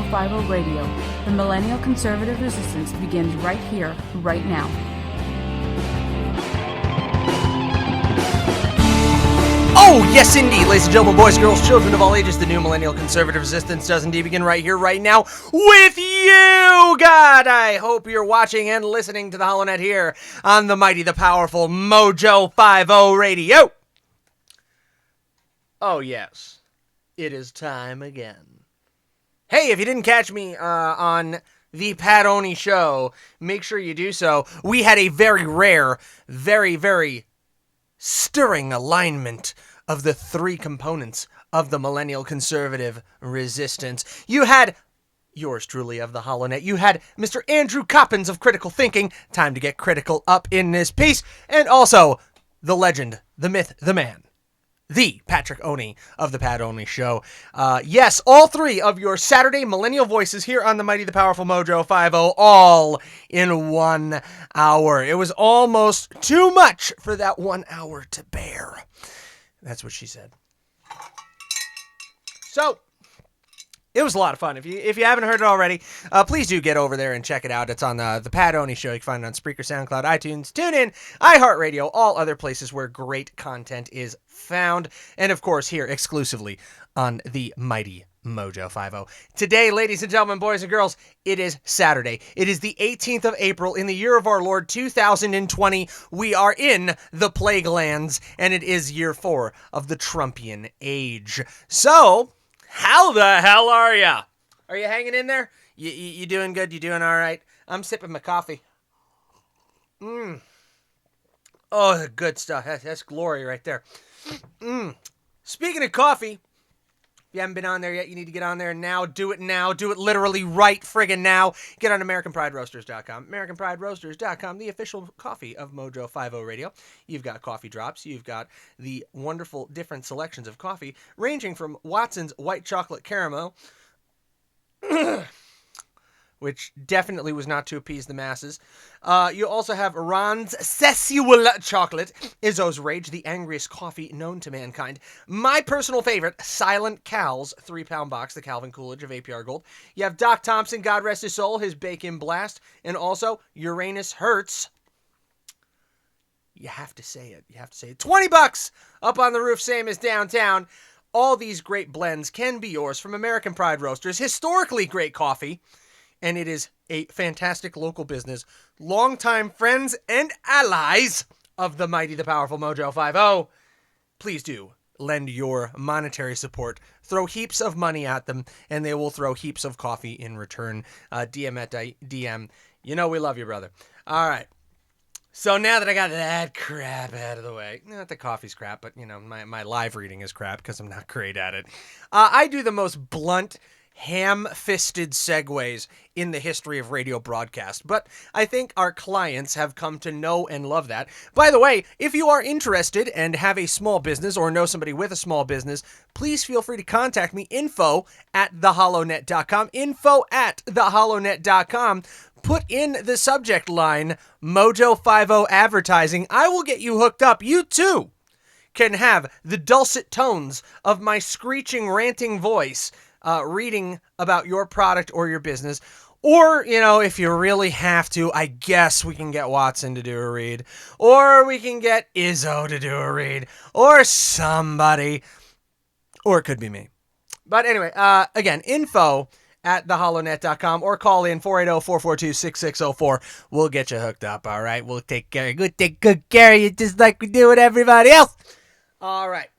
W.H.O Radio. The Millennial Conservative Resistance begins right here, right now. Oh, yes, indeed, ladies and gentlemen, boys, girls, children of all ages, the new Millennial Conservative Resistance does indeed begin right here, right now, with you, God! I hope you're watching and listening to the HoloNet here on the mighty, the powerful Mojo 50 Radio. Oh, yes, it is time again. Hey, if you didn't catch me on the Pat Oney Show, make sure you do so. We had a very rare, very, very stirring alignment of the three components of the Millennial Conservative Resistance. You had yours truly of the HoloNet. You had Mr. Andrew Coppins of Critical Thinking. Time to get critical up in this piece. And also the legend, the myth, the man, the Patrick Oney of the Pat Oney Show. Yes, all three of your Saturday millennial voices here on the mighty, the powerful Mojo 50, all in 1 hour. It was almost too much for that 1 hour to bear. That's what she said. So, it was a lot of fun. If you haven't heard it already, please do get over there and check it out. It's on the Pat Oney Show. You can find it on Spreaker, SoundCloud, iTunes, TuneIn, iHeartRadio, all other places where great content is found. And, of course, here exclusively on the mighty Mojo 50. Today, ladies and gentlemen, boys and girls, it is Saturday. It is the 18th of April in the year of our Lord 2020. We are in the Plague Lands, and it is year 4 of the Trumpian age. So, how the hell are ya? Are you hanging in there? You doing good? You doing all right? I'm sipping my coffee. Oh, the good stuff. That's glory right there. Speaking of coffee, if you haven't been on there yet, you need to get on there now. Do it now. Do it literally right friggin' now. Get on AmericanPrideRoasters.com. AmericanPrideRoasters.com, the official coffee of Mojo 50 Radio. You've got coffee drops. You've got the wonderful different selections of coffee, ranging from Watson's White Chocolate Caramel, which definitely was not to appease the masses. You also have Ron's Sensual Chocolate, Izzo's Rage, the angriest coffee known to mankind. My personal favorite, Silent Cal's 3-pound box, the Calvin Coolidge of APR Gold. You have Doc Thompson, God rest his soul, his Bacon Blast, and also Uranus Hurts. You have to say it. You have to say it. $20 up on the roof, same as downtown. All these great blends can be yours from American Pride Roasters. Historically great coffee. And it is a fantastic local business. Longtime friends and allies of the mighty, the powerful Mojo 50. Please do lend your monetary support. Throw heaps of money at them, and they will throw heaps of coffee in return. DM at DM. You know we love you, brother. All right. So now that I got that crap out of the way, not the coffee's crap, but, you know, my live reading is crap because I'm not great at it. I do the most blunt, ham-fisted segues in the history of radio broadcast, but I think our clients have come to know and love that. By the way, if you are interested and have a small business or know somebody with a small business, please feel free to contact me, info@theholonet.com, info@theholonet.com. Put in the subject line, Mojo 50 advertising. I will get you hooked up. You too can have the dulcet tones of my screeching, ranting voice reading about your product or your business. Or, you know, if you really have to, I guess we can get Watson to do a read. Or we can get Izzo to do a read. Or somebody. Or it could be me. But anyway, again, info@theholonet.com or call in 480-442-6604. We'll get you hooked up, all right? We'll take good care of you just like we do with everybody else. All right.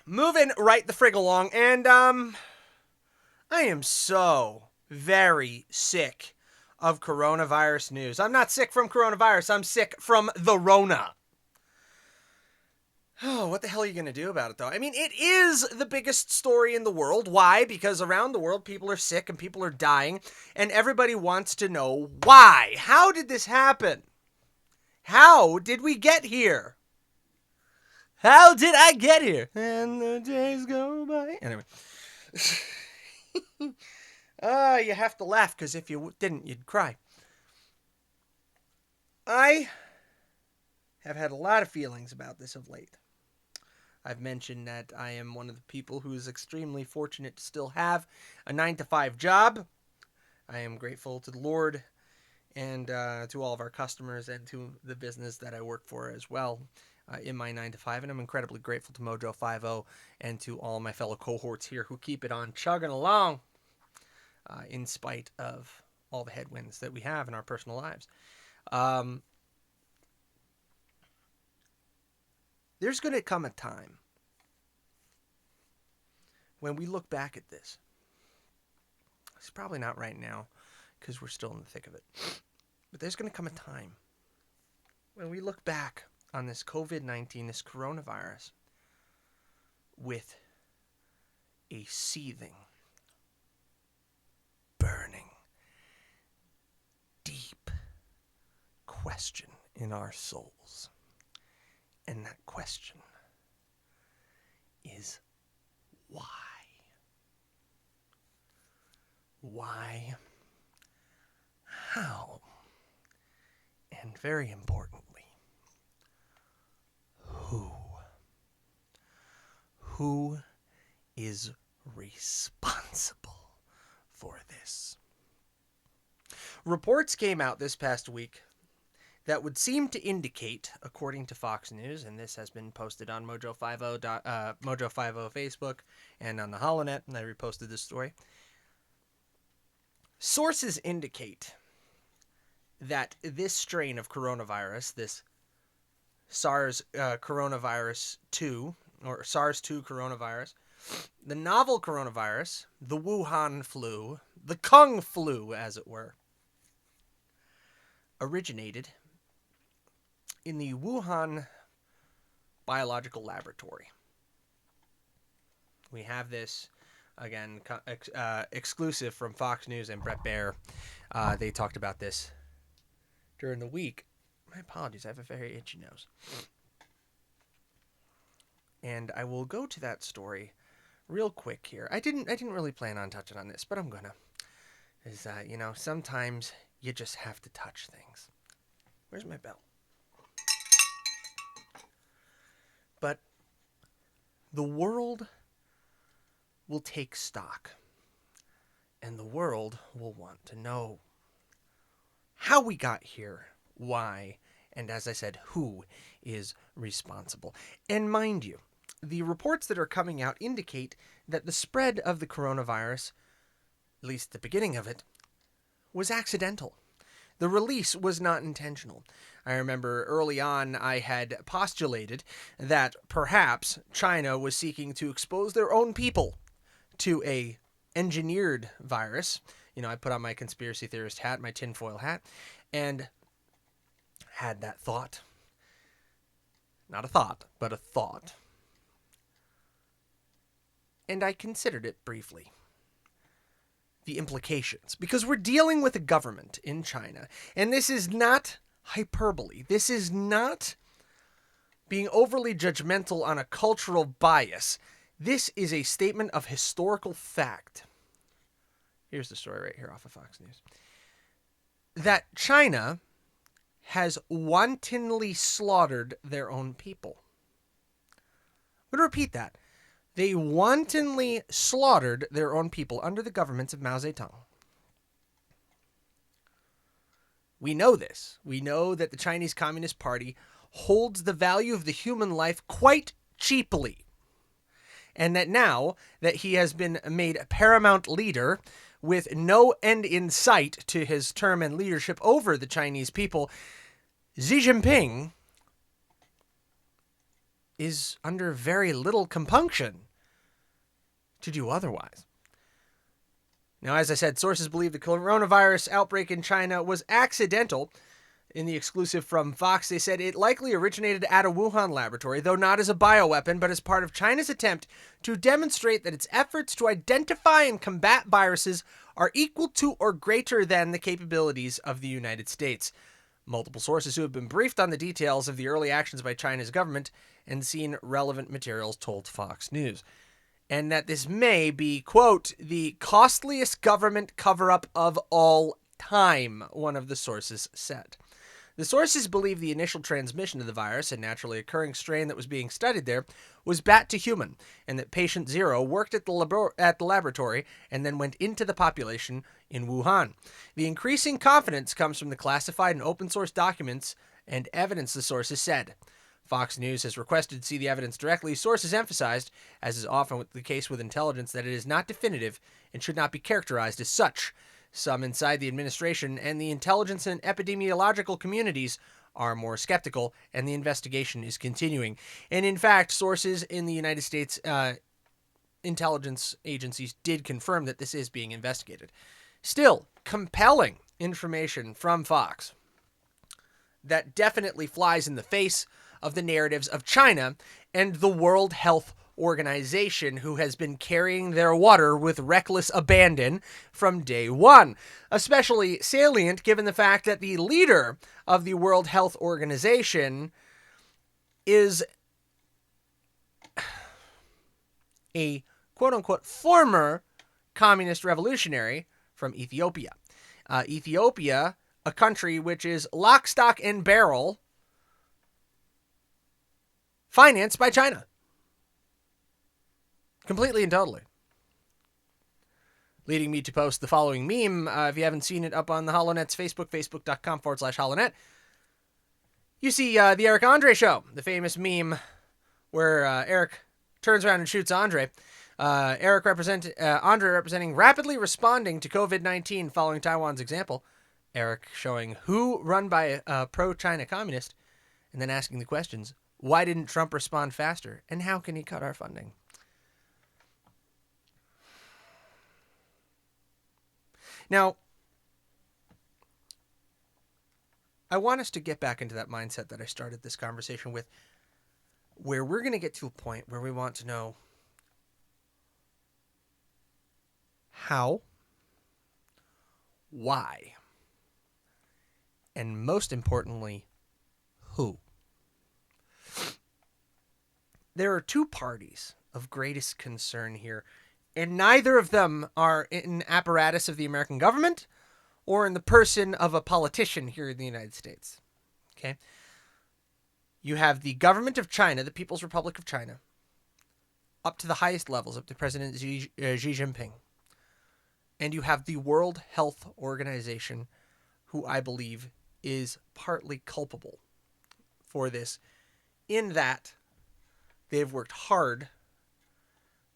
Moving right the frig along, and I am so very sick of coronavirus news. I'm not sick from coronavirus. I'm sick from the Rona. Oh, what the hell are you going to do about it, though? I mean, it is the biggest story in the world. Why? Because around the world, people are sick and people are dying, and everybody wants to know why. How did this happen? How did we get here? How did I get here? And the days go by. Anyway. You have to laugh, because if you didn't, you'd cry. I have had a lot of feelings about this of late. I've mentioned that I am one of the people who is extremely fortunate to still have a 9-to-5 job. I am grateful to the Lord and to all of our customers and to the business that I work for as well in my 9-to-5. And I'm incredibly grateful to W.H.O and to all my fellow cohorts here who keep it on chugging along in spite of all the headwinds that we have in our personal lives. There's going to come a time when we look back at this. It's probably not right now because we're still in the thick of it. But there's going to come a time when we look back on this COVID-19, this coronavirus, with a seething, burning, deep question in our souls. And that question is why? Why? How? And very importantly, who? Who is responsible for this? Reports came out this past week that would seem to indicate, according to Fox News, and this has been posted on Mojo50 Facebook and on the HoloNet, and I reposted this story. Sources indicate that this strain of coronavirus, this SARS coronavirus 2, or SARS-2 coronavirus, the novel coronavirus, the Wuhan flu, the Kung flu, as it were, originated in the Wuhan Biological Laboratory. We have this, again, exclusive from Fox News and Brett Baer. They talked about this during the week. My apologies, I have a very itchy nose. And I will go to that story real quick here. I didn't really plan on touching on this, but I'm gonna. Sometimes you just have to touch things. Where's my bell? But the world will take stock, and the world will want to know how we got here, why, and as I said, who is responsible. And mind you, the reports that are coming out indicate that the spread of the coronavirus, at least the beginning of it, was accidental. The release was not intentional. I remember early on I had postulated that perhaps China was seeking to expose their own people to a engineered virus. I put on my conspiracy theorist hat, my tinfoil hat, and had that thought. Not a thought, but a thought. And I considered it briefly. The implications, because we're dealing with a government in China, and this is not hyperbole. This is not being overly judgmental on a cultural bias. This is a statement of historical fact. Here's the story right here off of Fox News. That China has wantonly slaughtered their own people. I'm going to repeat that. They wantonly slaughtered their own people under the governments of Mao Zedong. We know this. We know that the Chinese Communist Party holds the value of the human life quite cheaply. And that now that he has been made paramount leader with no end in sight to his term and leadership over the Chinese people, Xi Jinping is under very little compunction to do otherwise. Now, as I said, sources believe the coronavirus outbreak in China was accidental. In the exclusive from Fox, they said it likely originated at a Wuhan laboratory, though not as a bioweapon, but as part of China's attempt to demonstrate that its efforts to identify and combat viruses are equal to or greater than the capabilities of the United States. Multiple sources who have been briefed on the details of the early actions by China's government and seen relevant materials told Fox News. And that this may be, quote, the costliest government cover-up of all time, one of the sources said. The sources believe the initial transmission of the virus, a naturally occurring strain that was being studied there, was bat to human, and that patient 0 worked at the laboratory and then went into the population in Wuhan. The increasing confidence comes from the classified and open source documents and evidence, the sources said. Fox News has requested to see the evidence directly. Sources emphasized, as is often the case with intelligence, that it is not definitive and should not be characterized as such. Some inside the administration and the intelligence and epidemiological communities are more skeptical, and the investigation is continuing. And in fact, sources in the United States intelligence agencies did confirm that this is being investigated. Still, compelling information from Fox that definitely flies in the face of the narratives of China and the World Health Organization, who has been carrying their water with reckless abandon from day one. Especially salient given the fact that the leader of the World Health Organization is a quote-unquote former communist revolutionary from Ethiopia. Ethiopia, a country which is lock, stock, and barrel financed by China. Completely and totally. Leading me to post the following meme. If you haven't seen it up on the HoloNet's Facebook, facebook.com/HoloNet, you see the Eric Andre show, the famous meme where Eric turns around and shoots Andre. Andre representing rapidly responding to COVID-19 following Taiwan's example. Eric showing who run by a pro-China communist, and then asking the questions, why didn't Trump respond faster, and how can he cut our funding? Now, I want us to get back into that mindset that I started this conversation with, where we're going to get to a point where we want to know how, why, and most importantly, who. There are two parties of greatest concern here, and neither of them are in apparatus of the American government or in the person of a politician here in the United States. Okay? You have the government of China, the People's Republic of China, up to the highest levels, up to President Xi Jinping. And you have the World Health Organization, who I believe is partly culpable for this, in that they've worked hard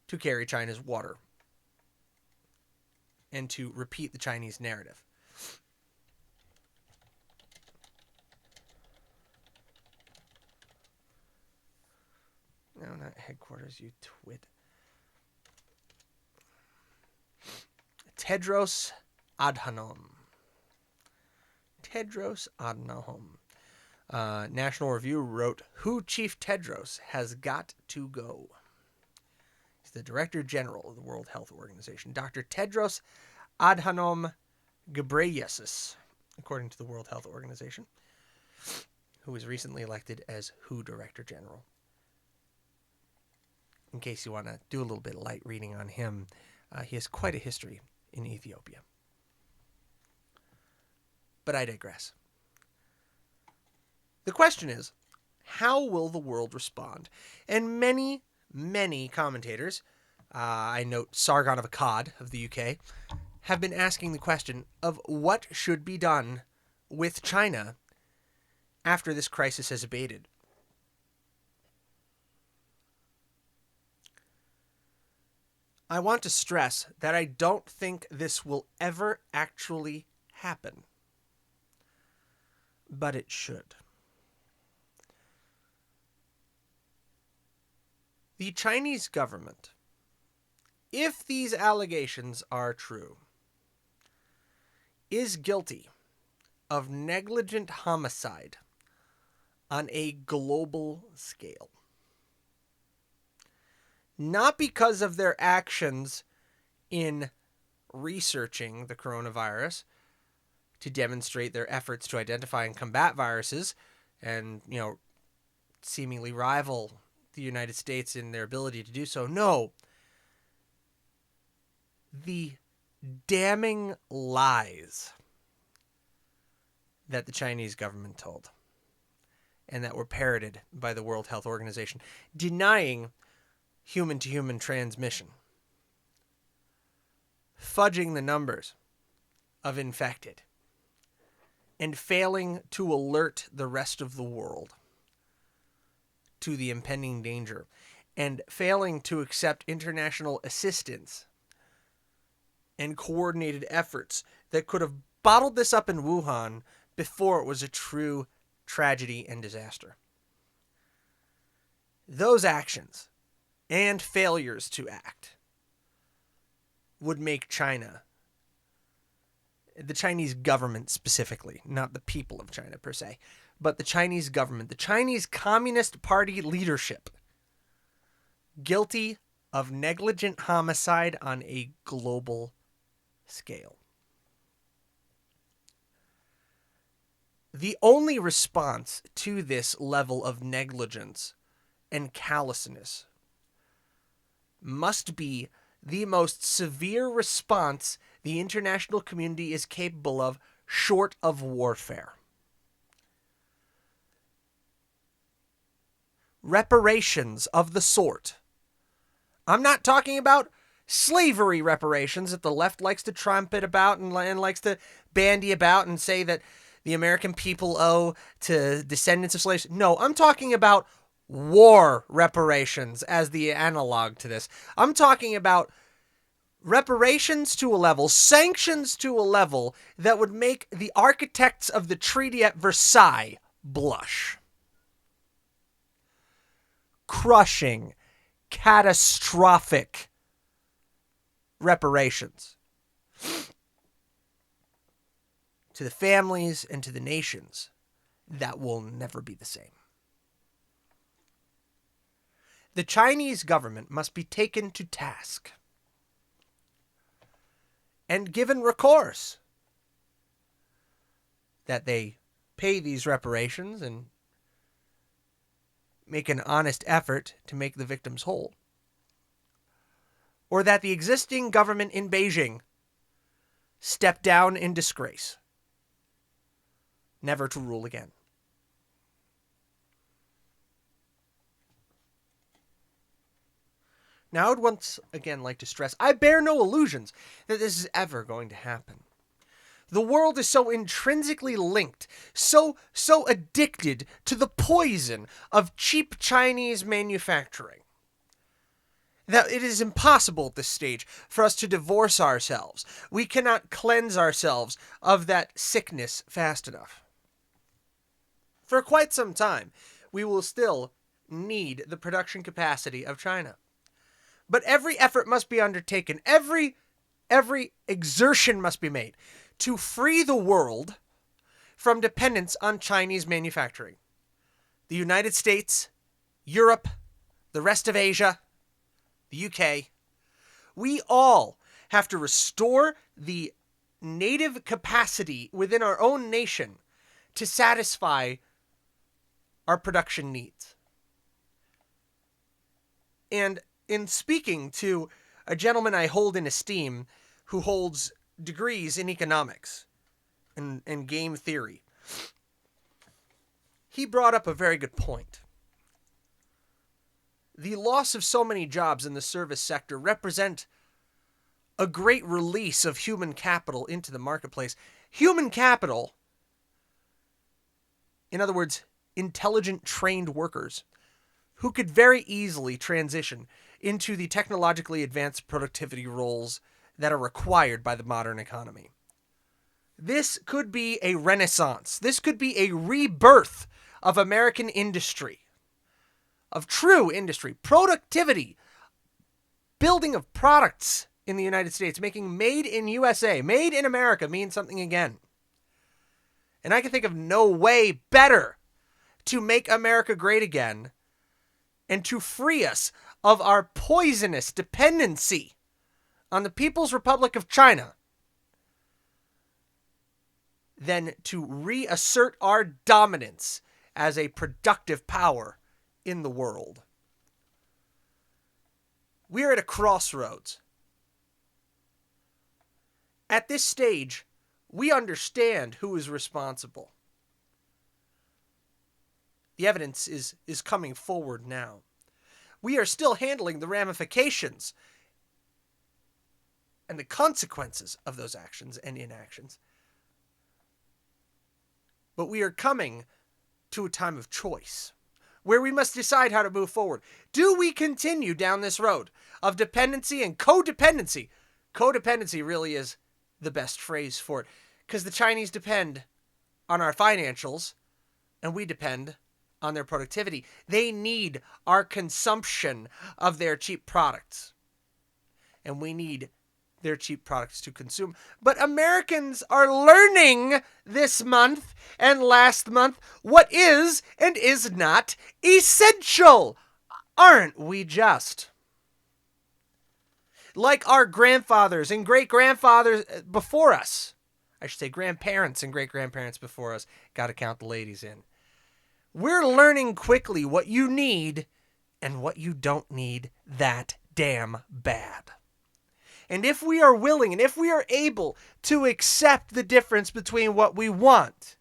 to carry China's water and to repeat the Chinese narrative. No, not headquarters, you twit. Tedros Adhanom. National Review wrote, "WHO Chief Tedros has got to go." He's the Director General of the World Health Organization, Dr. Tedros Adhanom Ghebreyesus, according to the World Health Organization, who was recently elected as WHO Director General. In case you want to do a little bit of light reading on him, he has quite a history in Ethiopia. But I digress. The question is, how will the world respond? And many, many commentators, I note Sargon of Akkad of the UK, have been asking the question of what should be done with China after this crisis has abated. I want to stress that I don't think this will ever actually happen. But it should. The Chinese government, if these allegations are true, is guilty of negligent homicide on a global scale. Not because of their actions in researching the coronavirus to demonstrate their efforts to identify and combat viruses and, seemingly rival the United States in their ability to do so. No. The damning lies that the Chinese government told, and that were parroted by the World Health Organization, denying human-to-human transmission, fudging the numbers of infected, and failing to alert the rest of the world to the impending danger, and failing to accept international assistance and coordinated efforts that could have bottled this up in Wuhan before it was a true tragedy and disaster. Those actions and failures to act would make China, the Chinese government specifically, not the people of China per se, but the Chinese government, the Chinese Communist Party leadership, guilty of negligent homicide on a global scale. The only response to this level of negligence and callousness must be the most severe response the international community is capable of, short of warfare. Reparations of the sort. I'm not talking about slavery reparations that the left likes to trumpet about and likes to bandy about and say that the American people owe to descendants of slaves. No, I'm talking about war reparations as the analog to this. I'm talking about reparations to a level, sanctions to a level that would make the architects of the treaty at Versailles blush. Crushing, catastrophic reparations to the families and to the nations that will never be the same. The Chinese government must be taken to task and given recourse that they pay these reparations and make an honest effort to make the victims whole, or that the existing government in Beijing step down in disgrace, never to rule again. Now, I would once again like to stress, I bear no illusions that this is ever going to happen. The world is so intrinsically linked, so addicted to the poison of cheap Chinese manufacturing, that it is impossible at this stage for us to divorce ourselves. We cannot cleanse ourselves of that sickness fast enough. For quite some time, we will still need the production capacity of China. But every effort must be undertaken, every exertion must be made to free the world from dependence on Chinese manufacturing. The United States, Europe, the rest of Asia, the UK, we all have to restore the native capacity within our own nation to satisfy our production needs. And in speaking to a gentleman I hold in esteem who holds degrees in economics and game theory, he brought up a very good point. The loss of so many jobs in the service sector represent a great release of human capital into the marketplace. Human capital, in other words, intelligent, trained workers, who could very easily transition into the technologically advanced productivity roles that are required by the modern economy. This could be a renaissance. This could be a rebirth of American industry, of true industry, productivity, building of products in the United States, making made in USA, made in America mean something again. And I can think of no way better to make America great again and to free us of our poisonous dependency on the People's Republic of China than to reassert our dominance as a productive power in the world. We are at a crossroads. At this stage, we understand who is responsible. The evidence is coming forward now. We are still handling the ramifications and the consequences of those actions and inactions. But we are coming to a time of choice where we must decide how to move forward. Do we continue down this road of dependency and codependency? Codependency really is the best phrase for it, because the Chinese depend on our financials and we depend on their productivity. They need our consumption of their cheap products, and we need their cheap products to consume. But Americans are learning this month and last month what is and is not essential. Aren't we just? Like our grandfathers and great-grandfathers before us. I should say grandparents and great-grandparents before us. Got to count the ladies in. We're learning quickly what you need and what you don't need that damn bad. And if we are willing and if we are able to accept the difference between what we want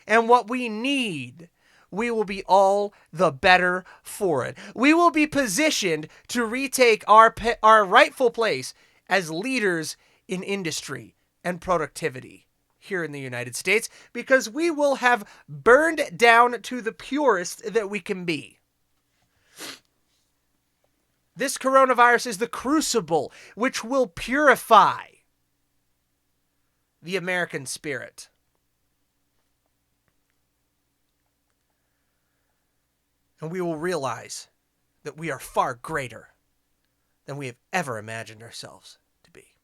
and what we need, we will be all the better for it. We will be positioned to retake our rightful place as leaders in industry and productivity here in the United States, because we will have burned down to the purest that we can be. This coronavirus is the crucible which will purify the American spirit. And we will realize that we are far greater than we have ever imagined ourselves to be.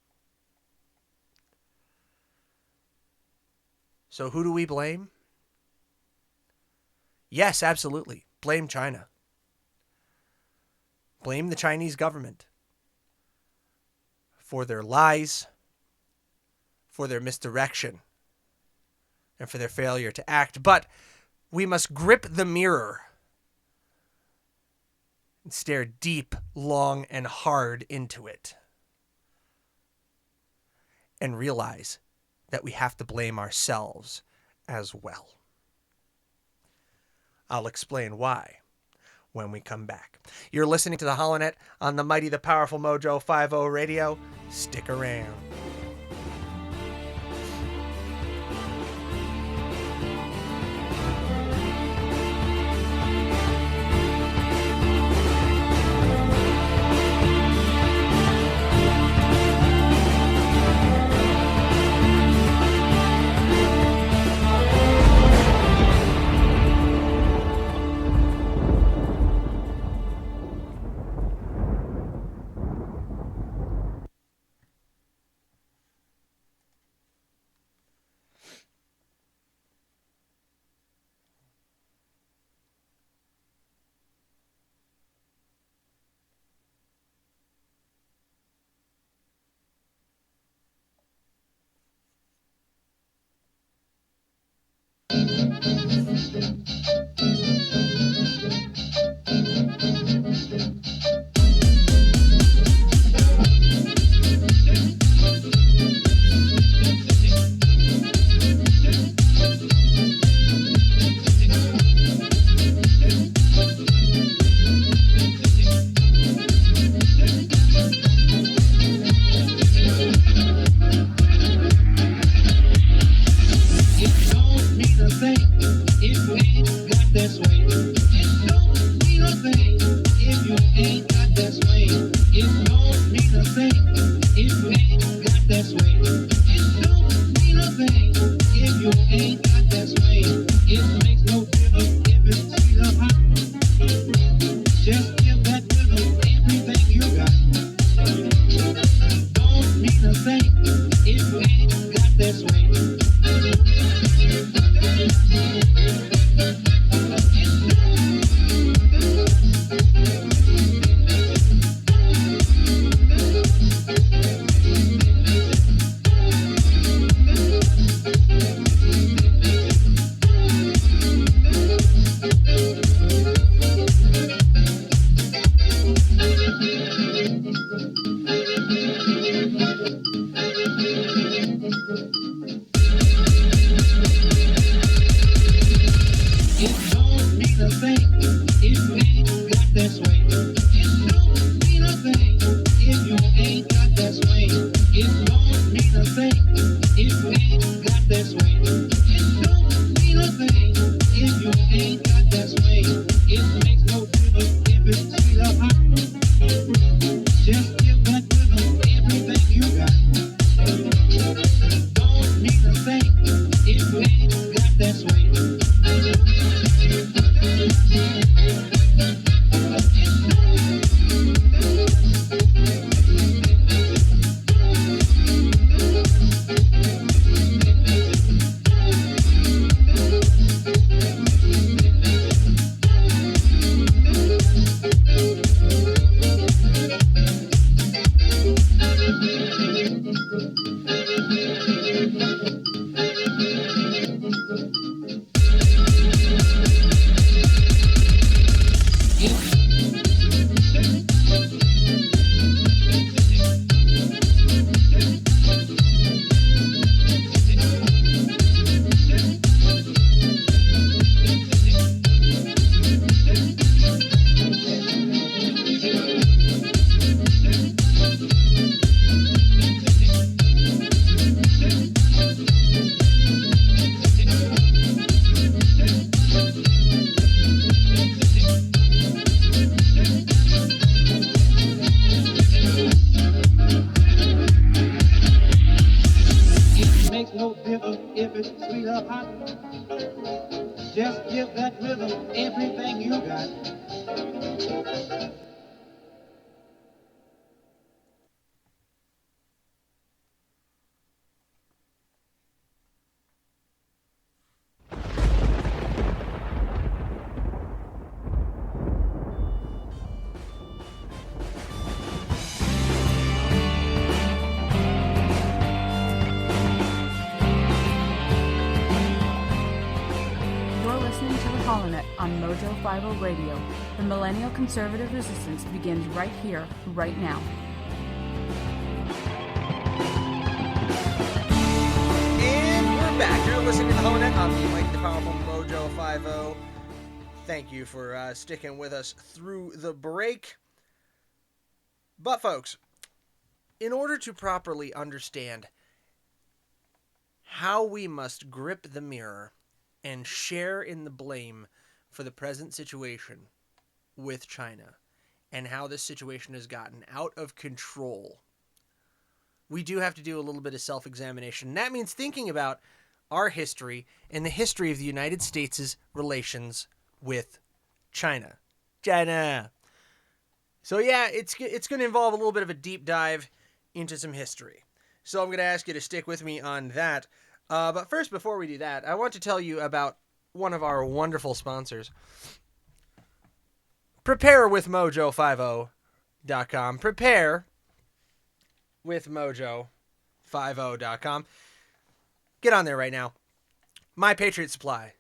So who do we blame? Yes, absolutely. Blame China. Blame the Chinese government for their lies, for their misdirection, and for their failure to act. But we must grip the mirror and stare deep, long, and hard into it and realize that we have to blame ourselves as well. I'll explain why when we come back. You're listening to the Holonet on the mighty, the powerful Mojo 50 Radio. Stick around. It don't mean a thing if you ain't got that swing. It don't mean a thing if you ain't got that swing. It don't mean a thing if you ain't got that swing. It don't mean a thing if you ain't got that swing. It makes no difference if it's sweet or hot. Just give that rhythm everything you got. Don't mean a thing if you ain't got that swing. No difference if it's sweet or hot. Just give that rhythm everything you got. Listening to the Holonet on Mojo 50 Radio. The millennial conservative resistance begins right here, right now. And we're back. You're listening to the Holonet on the Mighty the Powerful Mojo 50. Thank you for sticking with us through the break. But folks, in order to properly understand how we must grip the mirror and share in the blame for the present situation with China and how this situation has gotten out of control, we do have to do a little bit of self-examination. That means thinking about our history and the history of the United States' relations with China. So yeah, it's going to involve a little bit of a deep dive into some history. So I'm going to ask you to stick with me on that. But first, before we do that, I want to tell you about one of our wonderful sponsors. Prepare with Mojo50.com. Prepare with Mojo50.com. Get on there right now. My Patriot Supply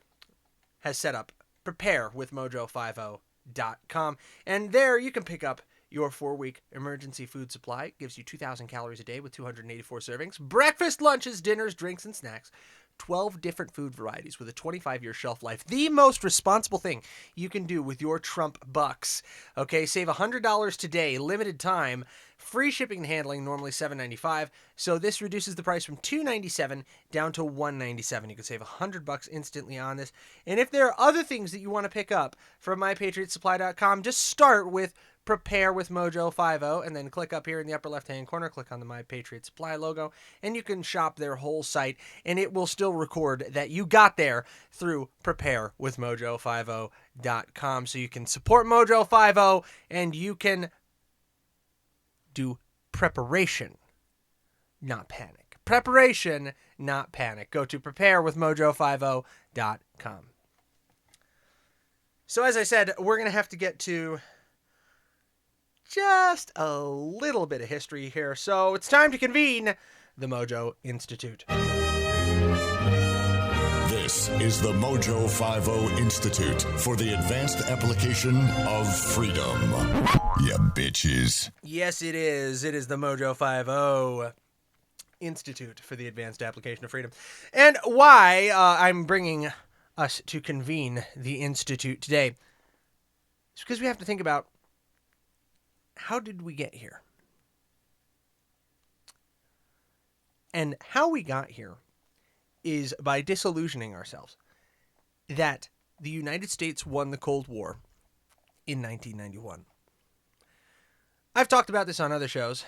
has set up Prepare with Mojo50.com. And there you can pick up your 4-week emergency food supply. It gives you 2,000 calories a day with 284 servings. Breakfast, lunches, dinners, drinks, and snacks. 12 different food varieties with a 25-year shelf life. The most responsible thing you can do with your Trump bucks. Okay, save $100 today, limited time, free shipping and handling, normally $7.95. So this reduces the price from $2.97 down to $1.97. You can save $100 instantly on this. And if there are other things that you want to pick up from MyPatriotSupply.com, just start with Prepare with Mojo50, and then click up here in the upper left-hand corner, click on the My Patriot Supply logo, and you can shop their whole site, and it will still record that you got there through preparewithmojo50.com, so you can support Mojo50, and you can do preparation, not panic. Preparation, not panic. Go to preparewithmojo50.com. So as I said, we're going to have to get to just a little bit of history here. So it's time to convene the Mojo Institute. This is the Mojo 50 Institute for the Advanced Application of Freedom. Ya bitches. Yes, it is. It is the Mojo 50 Institute for the Advanced Application of Freedom. And why I'm bringing us to convene the Institute today. It's because we have to think about, how did we get here? And how we got here is by disillusioning ourselves that the United States won the Cold War in 1991. I've talked about this on other shows,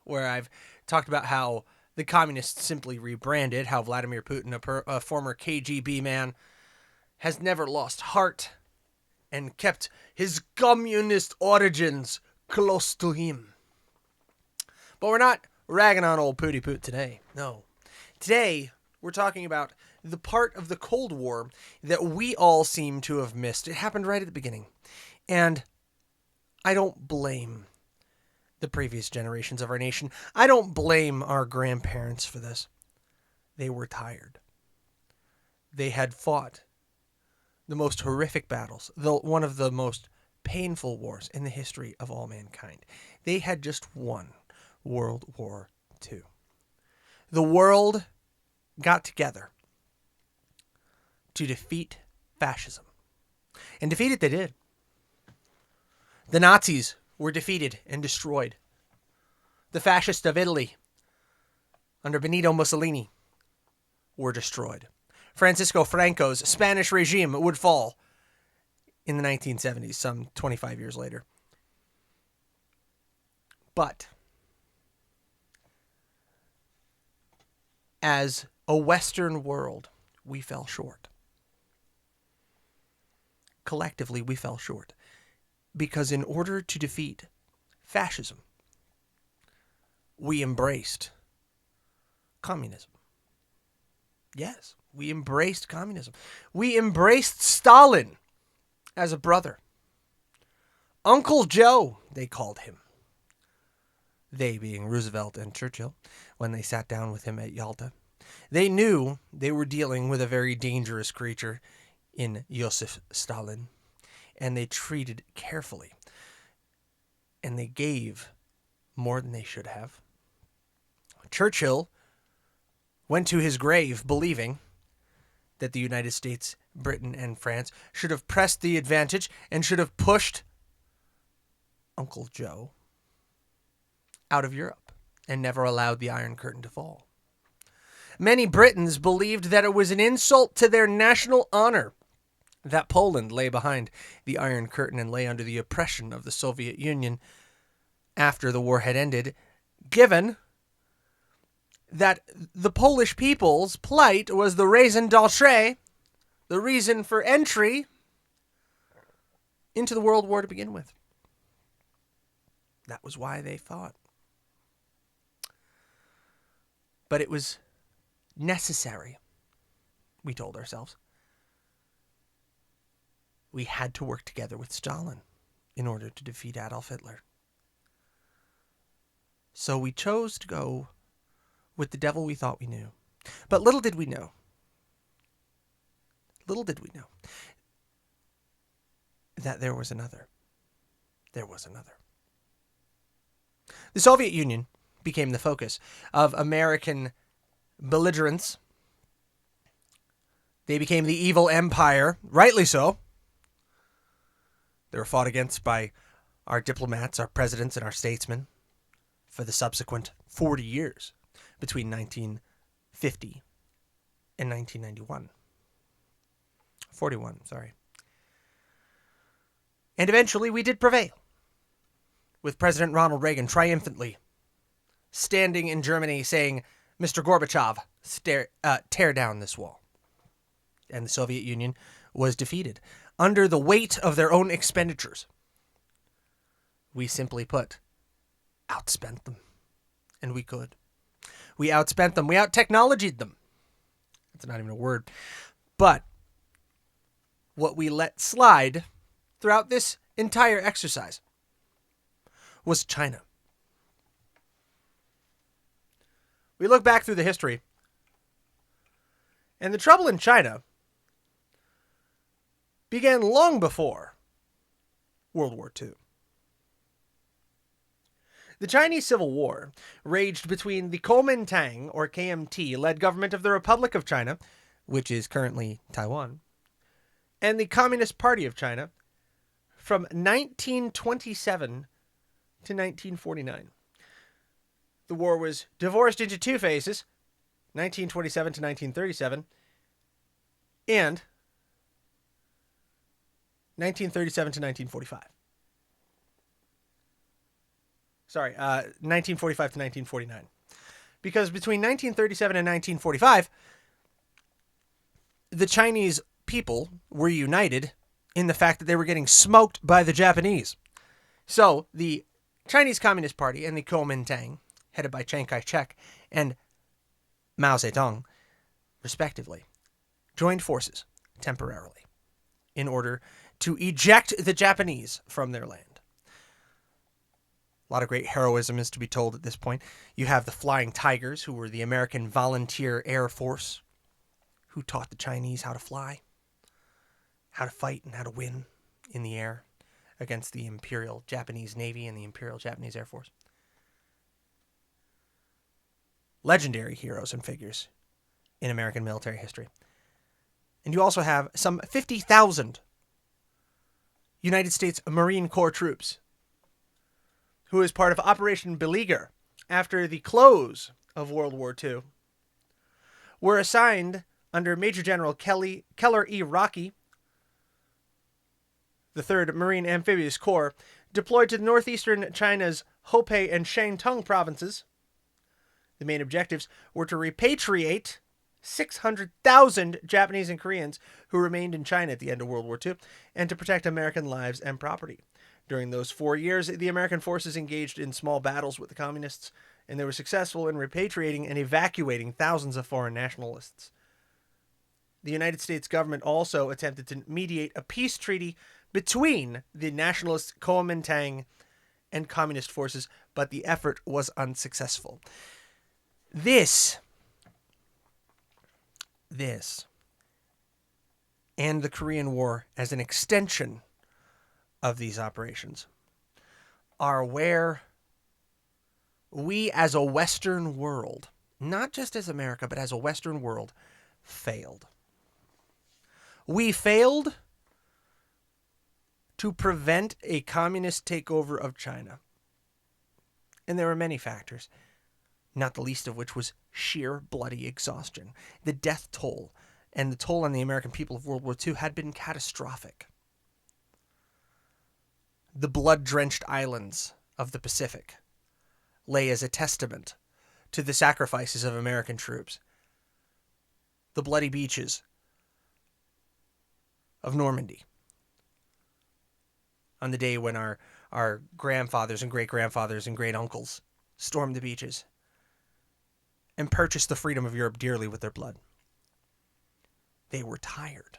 where I've talked about how the communists simply rebranded, how Vladimir Putin, a former KGB man, has never lost heart and kept his communist origins close to him. But we're not ragging on old Pooty Poot today. No. Today, we're talking about the part of the Cold War that we all seem to have missed. It happened right at the beginning. And I don't blame the previous generations of our nation. I don't blame our grandparents for this. They were tired. They had fought the most horrific battles, one of the most painful wars in the history of all mankind. They had just won World War II. The world got together to defeat fascism. And defeat it they did. The Nazis were defeated and destroyed. The fascists of Italy, under Benito Mussolini, were destroyed. Francisco Franco's Spanish regime would fall in the 1970s, some 25 years later. But as a Western world, we fell short. Collectively, we fell short. Because in order to defeat fascism, we embraced communism. Yes, we embraced communism. We embraced Stalin as a brother. Uncle Joe, they called him. They being Roosevelt and Churchill, when they sat down with him at Yalta. They knew they were dealing with a very dangerous creature in Joseph Stalin, and they treated carefully. And they gave more than they should have. Churchill went to his grave believing that the United States, Britain, and France should have pressed the advantage and should have pushed Uncle Joe out of Europe and never allowed the Iron Curtain to fall. Many Britons believed that it was an insult to their national honor that Poland lay behind the Iron Curtain and lay under the oppression of the Soviet Union after the war had ended, given that the Polish people's plight was the raison d'être, the reason for entry into the World War to begin with. That was why they fought. But it was necessary, we told ourselves. We had to work together with Stalin in order to defeat Adolf Hitler. So we chose to go with the devil we thought we knew. But little did we know that there was another. There was another. The Soviet Union became the focus of American belligerence. They became the evil empire, rightly so. They were fought against by our diplomats, our presidents, and our statesmen for the subsequent 40 years between 1950 and 1991. 41, sorry. And eventually we did prevail, with President Ronald Reagan triumphantly standing in Germany saying, "Mr. Gorbachev, tear down this wall." And the Soviet Union was defeated under the weight of their own expenditures. We simply put, outspent them. And we could. We outspent them. We out-technologied them. That's not even a word. But what we let slide throughout this entire exercise was China. We look back through the history, and the trouble in China began long before World War II. The Chinese Civil War raged between the Kuomintang, or KMT-led government of the Republic of China, which is currently Taiwan, and the Communist Party of China from 1927 to 1949. The war was divorced into two phases, 1927 to 1937, and 1937 to 1945. Sorry, 1945 to 1949. Because between 1937 and 1945, the Chinese people were united in the fact that they were getting smoked by the Japanese. So the Chinese Communist Party and the Kuomintang, headed by Chiang Kai-shek and Mao Zedong, respectively, joined forces temporarily in order to eject the Japanese from their land. A lot of great heroism is to be told at this point. You have the Flying Tigers, who were the American Volunteer Air Force, who taught the Chinese how to fly, how to fight, and how to win in the air against the Imperial Japanese Navy and the Imperial Japanese Air Force. Legendary heroes and figures in American military history. And you also have some 50,000 United States Marine Corps troops who, as part of Operation Beleaguer after the close of World War II, were assigned under Major General Keller E. Rocky, the 3rd Marine Amphibious Corps, deployed to northeastern China's Hebei and Shantung provinces. The main objectives were to repatriate 600,000 Japanese and Koreans who remained in China at the end of World War II, and to protect American lives and property. During those 4 years, the American forces engaged in small battles with the communists, and they were successful in repatriating and evacuating thousands of foreign nationalists. The United States government also attempted to mediate a peace treaty between the nationalist Kuomintang and communist forces, but the effort was unsuccessful. This and the Korean War, as an extension of these operations, are where we as a Western world, not just as America, but as a Western world, failed. We failed to prevent a communist takeover of China. And there were many factors, not the least of which was sheer bloody exhaustion. The death toll and the toll on the American people of World War II had been catastrophic. The blood-drenched islands of the Pacific lay as a testament to the sacrifices of American troops. The bloody beaches of Normandy, on the day when our grandfathers and great-grandfathers and great-uncles stormed the beaches and purchased the freedom of Europe dearly with their blood. They were tired.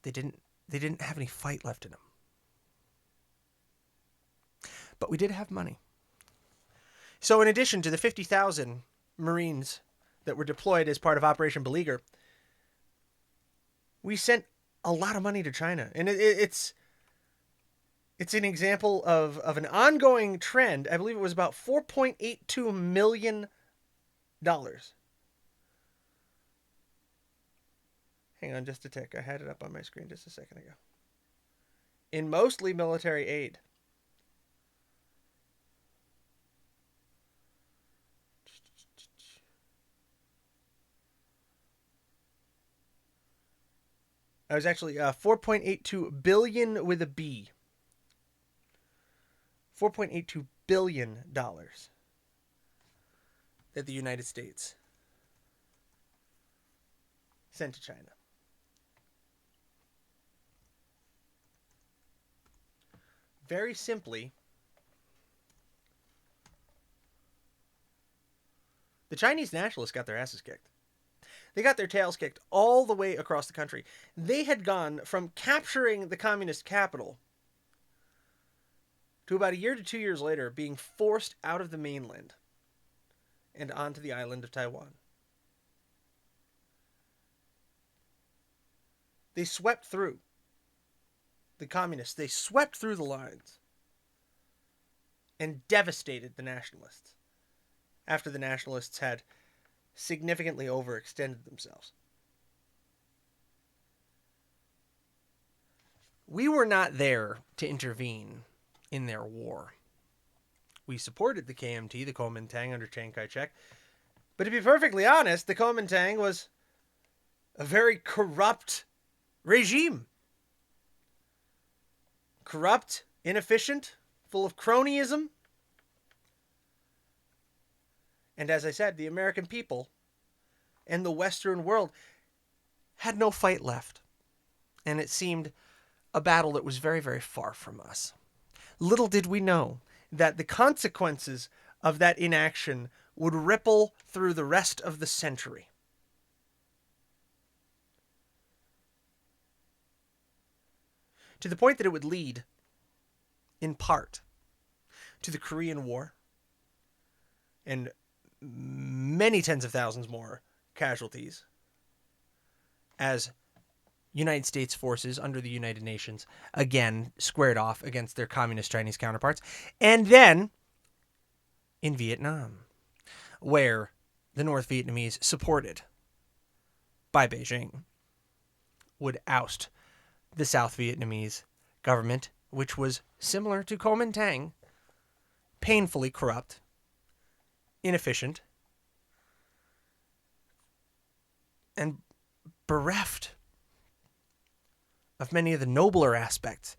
They didn't have any fight left in them. But we did have money. So in addition to the 50,000 Marines that were deployed as part of Operation Beleaguer, we sent a lot of money to China. And it's an example of an ongoing trend. I believe it was about $4.82 million. Hang on just a tick. I had it up on my screen just a second ago. In mostly military aid. I was actually 4.82 billion with a B. $4.82 billion that the United States sent to China. Very simply, the Chinese nationalists got their asses kicked. They got their tails kicked all the way across the country. They had gone from capturing the communist capital to about a year to 2 years later being forced out of the mainland and onto the island of Taiwan. They swept through. The communists, they swept through the lines and devastated the nationalists after the nationalists had significantly overextended themselves. We were not there to intervene in their war. We supported the KMT, the Kuomintang, under Chiang Kai-shek. But to be perfectly honest, the Kuomintang was a very corrupt regime. Corrupt, inefficient, full of cronyism. And as I said, the American people and the Western world had no fight left. And it seemed a battle that was very, very far from us. Little did we know that the consequences of that inaction would ripple through the rest of the century. To the point that it would lead, in part, to the Korean War and many tens of thousands more casualties as United States forces under the United Nations again squared off against their communist Chinese counterparts. And then in Vietnam, where the North Vietnamese, supported by Beijing, would oust the South Vietnamese government, which was similar to Kuomintang, painfully corrupt, inefficient, and bereft of many of the nobler aspects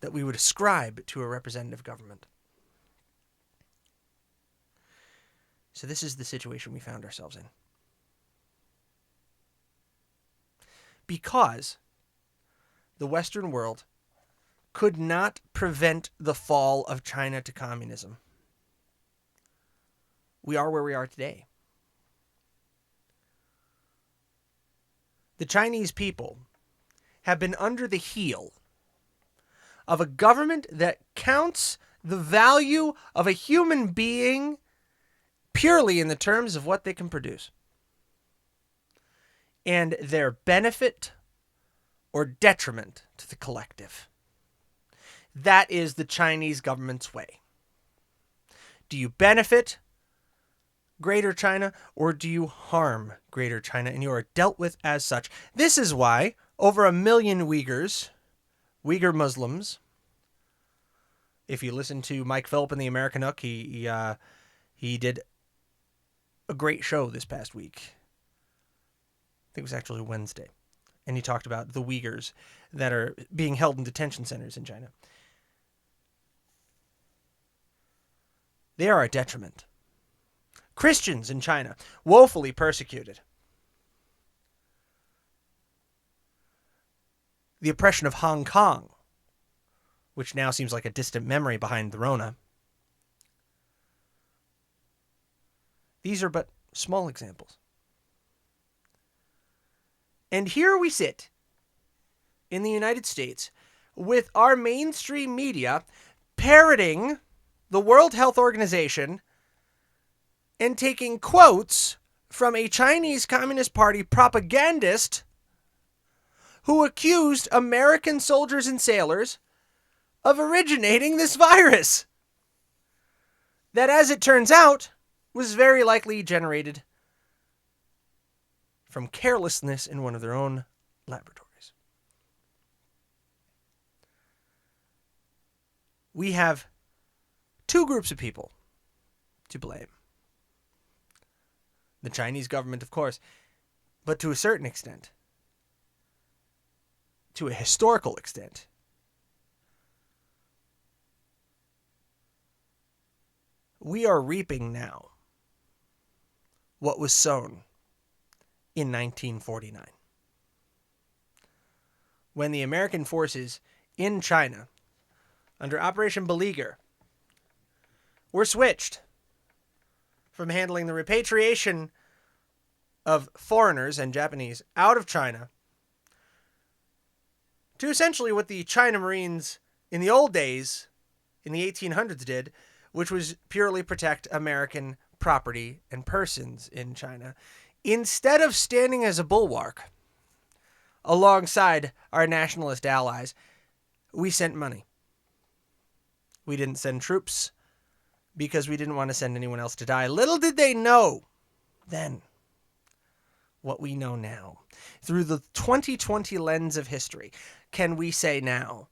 that we would ascribe to a representative government. So this is the situation we found ourselves in. Because the Western world could not prevent the fall of China to communism, we are where we are today. The Chinese people have been under the heel of a government that counts the value of a human being purely in the terms of what they can produce, and their benefit or detriment to the collective. That is the Chinese government's way. Do you benefit Greater China, or do you harm Greater China? And you are dealt with as such. This is why over 1 million Uyghurs, Uyghur Muslims, if you listen to Mike Phillip in the American Hook, he did a great show this past week. I think it was actually Wednesday. And he talked about the Uyghurs that are being held in detention centers in China. They are a detriment. Christians in China, woefully persecuted. The oppression of Hong Kong, which now seems like a distant memory behind the Rona. These are but small examples. And here we sit in the United States with our mainstream media parroting the World Health Organization and taking quotes from a Chinese Communist Party propagandist who accused American soldiers and sailors of originating this virus that, as it turns out, was very likely generated from carelessness in one of their own laboratories. We have two groups of people to blame. The Chinese government, of course, but to a certain extent, to a historical extent, we are reaping now what was sown in 1949, when the American forces in China, under Operation Beleaguer, were switched from handling the repatriation of foreigners and Japanese out of China to essentially what the China Marines in the old days, in the 1800s, did, which was purely protect American property and persons in China. Instead of standing as a bulwark alongside our nationalist allies, we sent money. We didn't send troops because we didn't want to send anyone else to die. Little did they know then what we know now. Through the 2020 lens of history, can we say now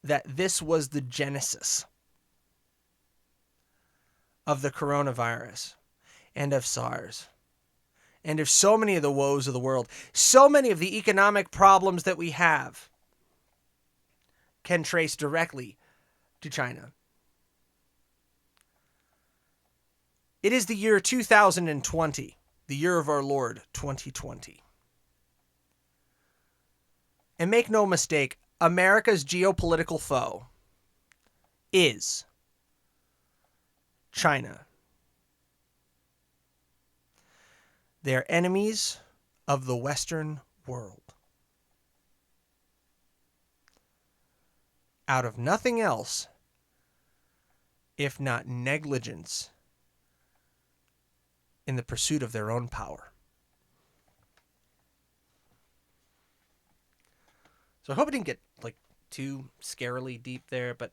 that this was the genesis of the coronavirus and of SARS and of so many of the woes of the world. So many of the economic problems that we have can trace directly to China. It is the year 2020, the year of our Lord, 2020. And make no mistake, America's geopolitical foe is China. They're enemies of the Western world. Out of nothing else, if not negligence in the pursuit of their own power. So I hope it didn't get too scarily deep there, but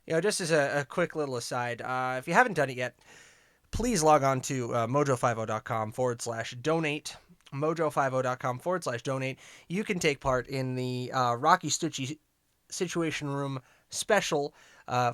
just as a quick little aside, if you haven't done it yet, please log on to mojo50.com/donate. mojo50.com/donate. You can take part in the Rocky Stucci Situation Room special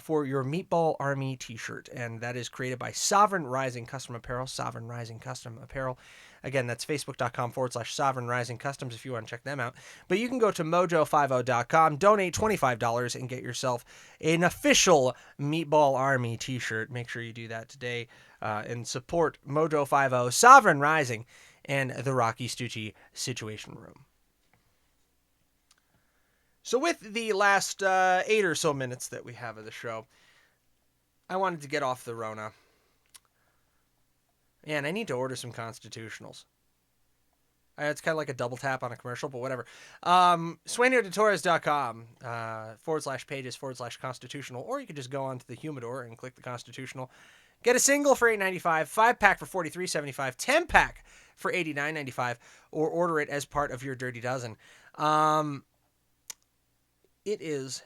for your Meatball Army t-shirt, and that is created by Sovereign Rising Custom Apparel. Sovereign Rising Custom Apparel. Again, that's facebook.com/Sovereign Rising Customs if you want to check them out. But you can go to mojo50.com, donate $25, and get yourself an official Meatball Army t-shirt. Make sure you do that today and support Mojo50, Sovereign Rising, and the Rocky Stucci Situation Room. So with the last 8 or so minutes that we have of the show, I wanted to get off the Rona. Man, I need to order some constitutionals. It's kind of like a double tap on a commercial, but whatever. SueñoDeTorres.com /pages/constitutional, or you could just go onto the Humidor and click the constitutional. Get a single for $8.95, 5-pack for $43.75, 10-pack for $89.95, or order it as part of your Dirty Dozen. It is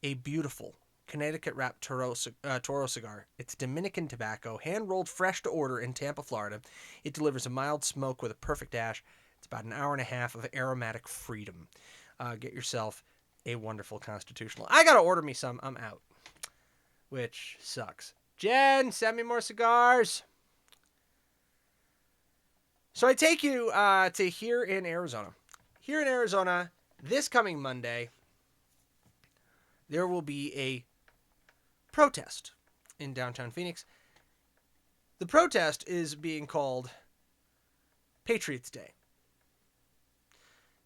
a beautiful Connecticut wrapped Toro cigar. It's Dominican tobacco, hand-rolled fresh to order in Tampa, Florida. It delivers a mild smoke with a perfect ash. It's about an hour and a half of aromatic freedom. Get yourself a wonderful constitutional. I got to order me some. I'm out, which sucks. Jen, send me more cigars. So I take you to here in Arizona. Here in Arizona, this coming Monday, there will be a protest in downtown Phoenix. The protest is being called Patriots Day.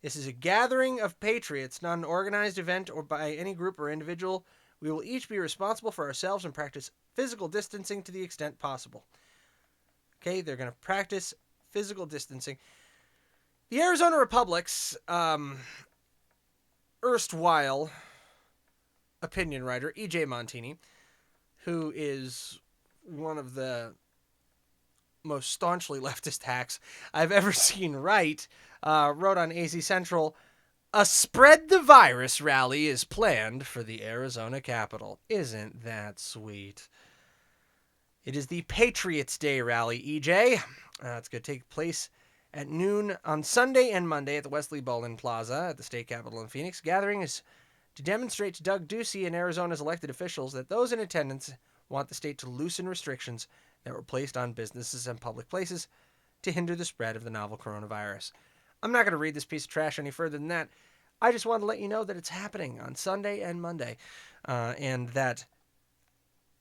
This is a gathering of patriots, not an organized event or by any group or individual. We will each be responsible for ourselves and practice physical distancing to the extent possible. Okay, they're going to practice physical distancing. The Arizona Republic's erstwhile opinion writer, E.J. Montini, who is one of the most staunchly leftist hacks I've ever seen write, wrote on AZ Central, a spread the virus rally is planned for the Arizona Capitol. Isn't that sweet? It is the Patriots Day rally, EJ. It's going to take place at noon on Sunday and Monday at the Wesley Bullen Plaza at the state capitol in Phoenix. Gathering is to demonstrate to Doug Ducey and Arizona's elected officials that those in attendance want the state to loosen restrictions that were placed on businesses and public places to hinder the spread of the novel coronavirus. I'm not going to read this piece of trash any further than that. I just want to let you know that it's happening on Sunday and Monday, and that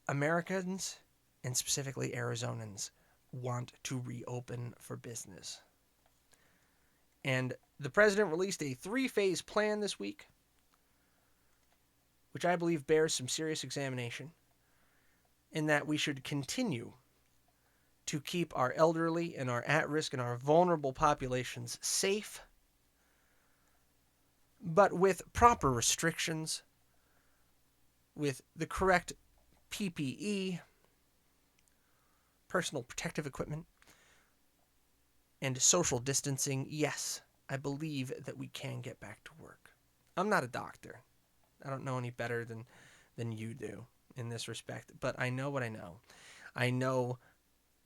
Americans, and specifically Arizonans, want to reopen for business. And the president released a 3-phase plan this week, which I believe bears some serious examination, in that we should continue to keep our elderly and our at-risk and our vulnerable populations safe, but with proper restrictions, with the correct PPE, personal protective equipment, and social distancing. Yes, I believe that we can get back to work. I'm not a doctor. I don't know any better than you do in this respect, but I know what I know. I know,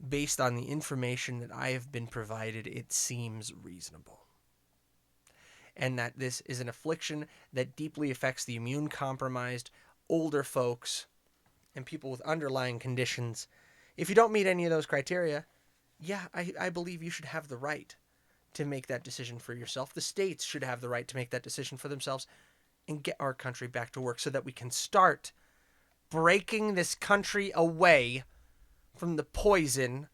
based on the information that I have been provided, it seems reasonable. and that this is an affliction that deeply affects the immune-compromised, older folks, and people with underlying conditions. If you don't meet any of those criteria, yeah, I believe you should have the right to make that decision for yourself. The states should have the right to make that decision for themselves and get our country back to work so that we can start breaking this country away from the poison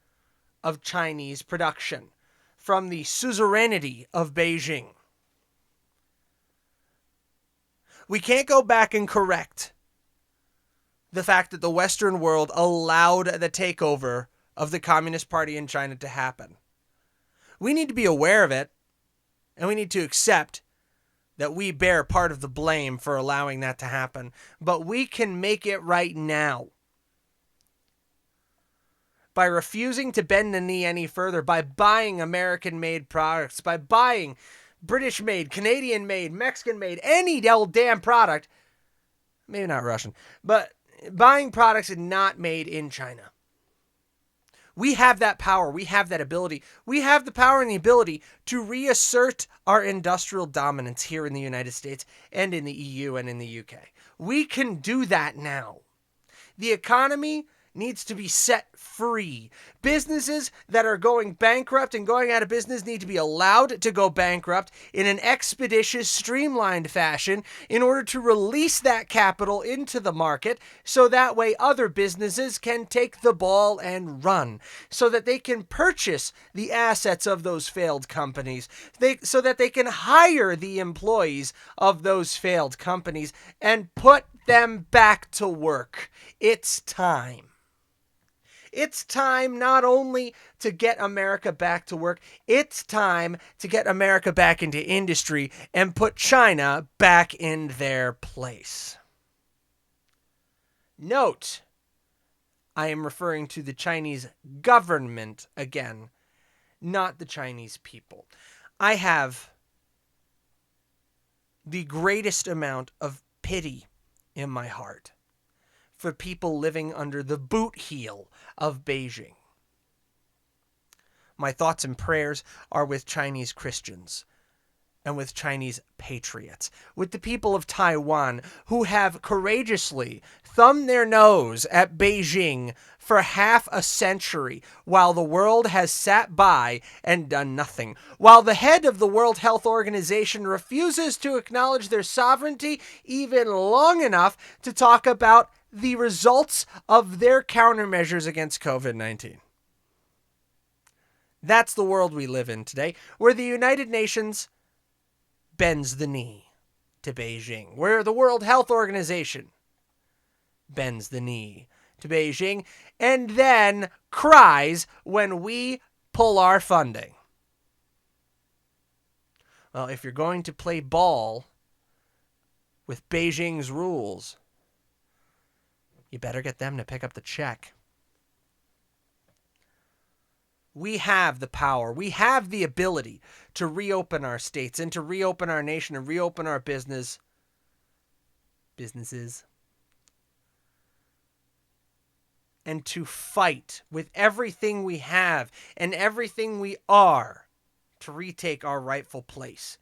of Chinese production, from the suzerainty of Beijing. We can't go back and correct the fact that the Western world allowed the takeover of the Communist Party in China to happen. We need to be aware of it, and we need to accept that we bear part of the blame for allowing that to happen. But we can make it right now by refusing to bend the knee any further, by buying American-made products, by buying British-made, Canadian-made, Mexican-made, any old damn product, maybe not Russian, but buying products not made in China. We have that power. We have that ability. We have the power and the ability to reassert our industrial dominance here in the United States and in the EU and in the UK. We can do that now. The economy needs to be set free. Businesses that are going bankrupt and going out of business need to be allowed to go bankrupt in an expeditious, streamlined fashion in order to release that capital into the market so that way other businesses can take the ball and run, so that they can purchase the assets of those failed companies, so that they can hire the employees of those failed companies and put them back to work. It's time. It's time not only to get America back to work, it's time to get America back into industry and put China back in their place. Note, I am referring to the Chinese government again, not the Chinese people. I have the greatest amount of pity in my heart for people living under the boot heel of Beijing. My thoughts and prayers are with Chinese Christians and with Chinese patriots, with the people of Taiwan who have courageously thumbed their nose at Beijing for half a century while the world has sat by and done nothing, while the head of the World Health Organization refuses to acknowledge their sovereignty even long enough to talk about the results of their countermeasures against COVID-19. That's the world we live in today, where the United Nations bends the knee to Beijing, where the World Health Organization bends the knee to Beijing, and then cries when we pull our funding. Well, if you're going to play ball with Beijing's rules, you better get them to pick up the check. We have the power. We have the ability to reopen our states and to reopen our nation and reopen our businesses. And to fight with everything we have and everything we are to retake our rightful place.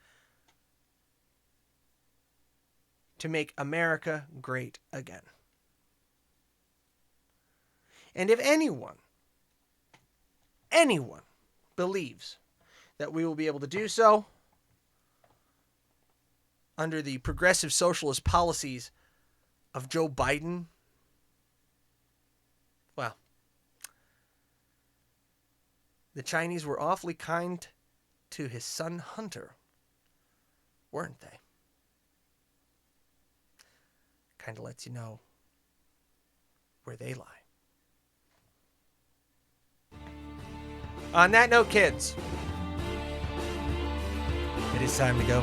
To make America great again. And if anyone believes that we will be able to do so under the progressive socialist policies of Joe Biden, well, the Chinese were awfully kind to his son Hunter, weren't they? Kind of lets you know where they lie. On that note, kids, it is time to go.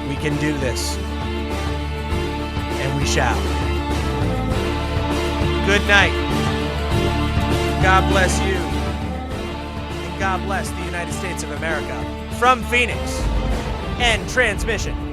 We can do this. And we shall. Good night. God bless you. And God bless the United States of America. From Phoenix. End transmission.